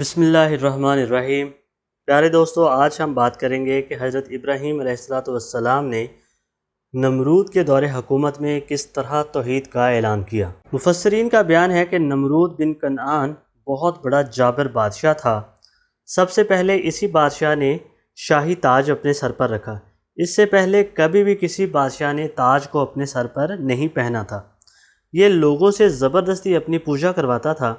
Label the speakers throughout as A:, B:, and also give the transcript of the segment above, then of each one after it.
A: بسم اللہ الرحمن الرحیم۔ پیارے دوستو، آج ہم بات کریں گے کہ حضرت ابراہیم علیہ السلام نے نمرود کے دور حکومت میں کس طرح توحید کا اعلان کیا۔ مفسرین کا بیان ہے کہ نمرود بن کنعان بہت بڑا جابر بادشاہ تھا۔ سب سے پہلے اسی بادشاہ نے شاہی تاج اپنے سر پر رکھا۔ اس سے پہلے کبھی بھی کسی بادشاہ نے تاج کو اپنے سر پر نہیں پہنا تھا۔ یہ لوگوں سے زبردستی اپنی پوجا کرواتا تھا۔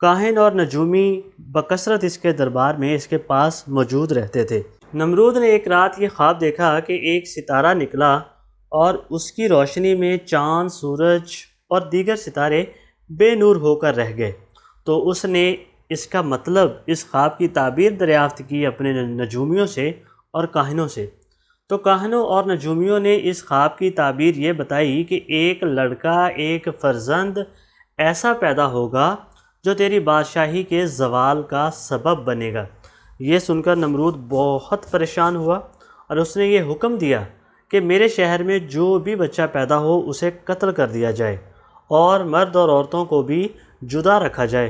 A: کاہن اور نجومی بکثرت اس کے دربار میں اس کے پاس موجود رہتے تھے۔ نمرود نے ایک رات یہ خواب دیکھا کہ ایک ستارہ نکلا اور اس کی روشنی میں چاند، سورج اور دیگر ستارے بے نور ہو کر رہ گئے۔ تو اس نے اس کا مطلب، اس خواب کی تعبیر دریافت کی اپنے نجومیوں سے اور کاہنوں سے۔ تو کاہنوں اور نجومیوں نے اس خواب کی تعبیر یہ بتائی کہ ایک لڑکا، ایک فرزند ایسا پیدا ہوگا جو تیری بادشاہی کے زوال کا سبب بنے گا۔ یہ سن کر نمرود بہت پریشان ہوا اور اس نے یہ حکم دیا کہ میرے شہر میں جو بھی بچہ پیدا ہو اسے قتل کر دیا جائے اور مرد اور عورتوں کو بھی جدا رکھا جائے۔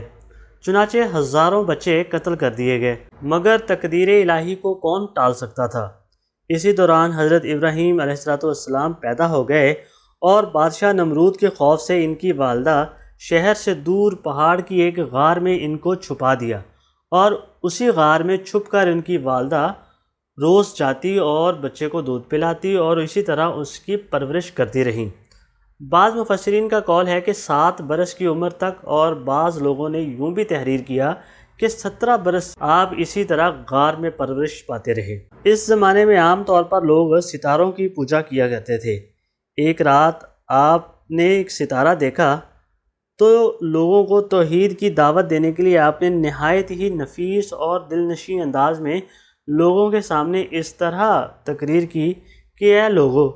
A: چنانچہ ہزاروں بچے قتل کر دیے گئے، مگر تقدیر الہی کو کون ٹال سکتا تھا۔ اسی دوران حضرت ابراہیم علیہ السلام پیدا ہو گئے اور بادشاہ نمرود کے خوف سے ان کی والدہ شہر سے دور پہاڑ کی ایک غار میں ان کو چھپا دیا، اور اسی غار میں چھپ کر ان کی والدہ روز جاتی اور بچے کو دودھ پلاتی اور اسی طرح اس کی پرورش کرتی رہیں۔ بعض مفسرین کا قول ہے کہ 7 برس کی عمر تک، اور بعض لوگوں نے یوں بھی تحریر کیا کہ 17 برس آپ اسی طرح غار میں پرورش پاتے رہے۔ اس زمانے میں عام طور پر لوگ ستاروں کی پوجا کیا کرتے تھے۔ ایک رات آپ نے ایک ستارہ دیکھا تو لوگوں کو توحید کی دعوت دینے کے لیے آپ نے نہایت ہی نفیس اور دل نشیں انداز میں لوگوں کے سامنے اس طرح تقریر کی کہ اے لوگو،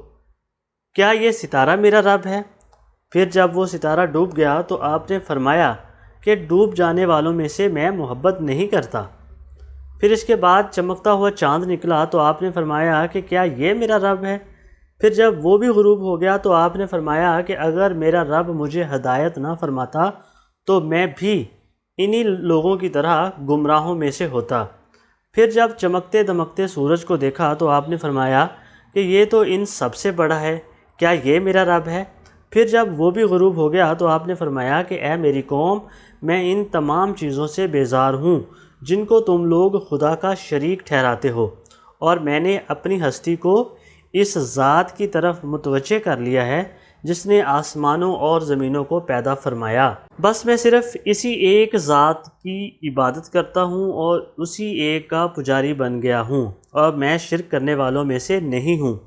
A: کیا یہ ستارہ میرا رب ہے؟ پھر جب وہ ستارہ ڈوب گیا تو آپ نے فرمایا کہ ڈوب جانے والوں میں سے میں محبت نہیں کرتا۔ پھر اس کے بعد چمکتا ہوا چاند نکلا تو آپ نے فرمایا کہ کیا یہ میرا رب ہے؟ پھر جب وہ بھی غروب ہو گیا تو آپ نے فرمایا کہ اگر میرا رب مجھے ہدایت نہ فرماتا تو میں بھی انہی لوگوں کی طرح گمراہوں میں سے ہوتا۔ پھر جب چمکتے دمکتے سورج کو دیکھا تو آپ نے فرمایا کہ یہ تو ان سب سے بڑا ہے، کیا یہ میرا رب ہے؟ پھر جب وہ بھی غروب ہو گیا تو آپ نے فرمایا کہ اے میری قوم، میں ان تمام چیزوں سے بیزار ہوں جن کو تم لوگ خدا کا شریک ٹھہراتے ہو، اور میں نے اپنی ہستی کو اس ذات کی طرف متوجہ کر لیا ہے جس نے آسمانوں اور زمینوں کو پیدا فرمایا۔ بس میں صرف اسی ایک ذات کی عبادت کرتا ہوں اور اسی ایک کا پجاری بن گیا ہوں، اور میں شرک کرنے والوں میں سے نہیں ہوں۔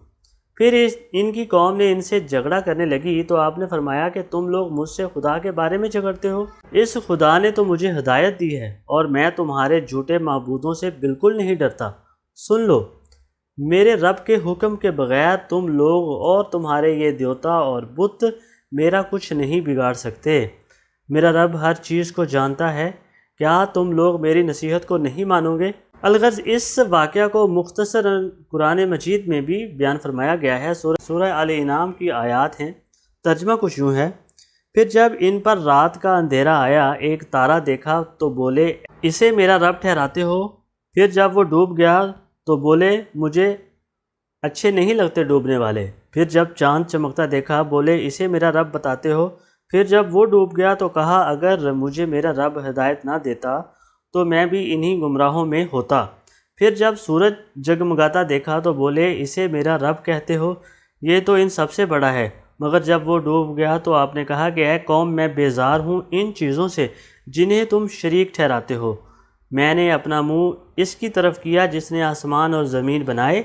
A: پھر ان کی قوم نے ان سے جھگڑا کرنے لگی تو آپ نے فرمایا کہ تم لوگ مجھ سے خدا کے بارے میں جھگڑتے ہو۔ اس خدا نے تو مجھے ہدایت دی ہے اور میں تمہارے جھوٹے معبودوں سے بالکل نہیں ڈرتا۔ سن لو، میرے رب کے حکم کے بغیر تم لوگ اور تمہارے یہ دیوتا اور بت میرا کچھ نہیں بگاڑ سکتے۔ میرا رب ہر چیز کو جانتا ہے، کیا تم لوگ میری نصیحت کو نہیں مانو گے؟ الغرض اس واقعہ کو مختصر قرآن مجید میں بھی بیان فرمایا گیا ہے۔ سورہ آل انعام کی آیات ہیں۔ ترجمہ کچھ یوں ہے: پھر جب ان پر رات کا اندھیرا آیا، ایک تارا دیکھا تو بولے اسے میرا رب ٹھہراتے ہو۔ پھر جب وہ ڈوب گیا تو بولے مجھے اچھے نہیں لگتے ڈوبنے والے۔ پھر جب چاند چمکتا دیکھا بولے اسے میرا رب بتاتے ہو۔ پھر جب وہ ڈوب گیا تو کہا اگر مجھے میرا رب ہدایت نہ دیتا تو میں بھی انہی گمراہوں میں ہوتا۔ پھر جب سورج جگمگاتا دیکھا تو بولے اسے میرا رب کہتے ہو، یہ تو ان سب سے بڑا ہے۔ مگر جب وہ ڈوب گیا تو آپ نے کہا کہ اے قوم، میں بیزار ہوں ان چیزوں سے جنہیں تم شریک ٹھہراتے ہو۔ میں نے اپنا منہ اس کی طرف کیا جس نے آسمان اور زمین بنائے،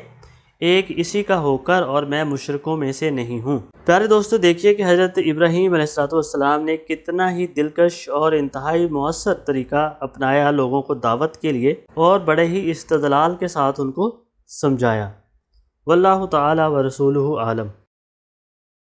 A: ایک اسی کا ہو کر، اور میں مشرکوں میں سے نہیں ہوں۔ پیارے دوستو، دیکھیے کہ حضرت ابراہیم علیہ السلام نے کتنا ہی دلکش اور انتہائی مؤثر طریقہ اپنایا لوگوں کو دعوت کے لیے، اور بڑے ہی استدلال کے ساتھ ان کو سمجھایا۔ واللہ تعالی و رسولہ عالم۔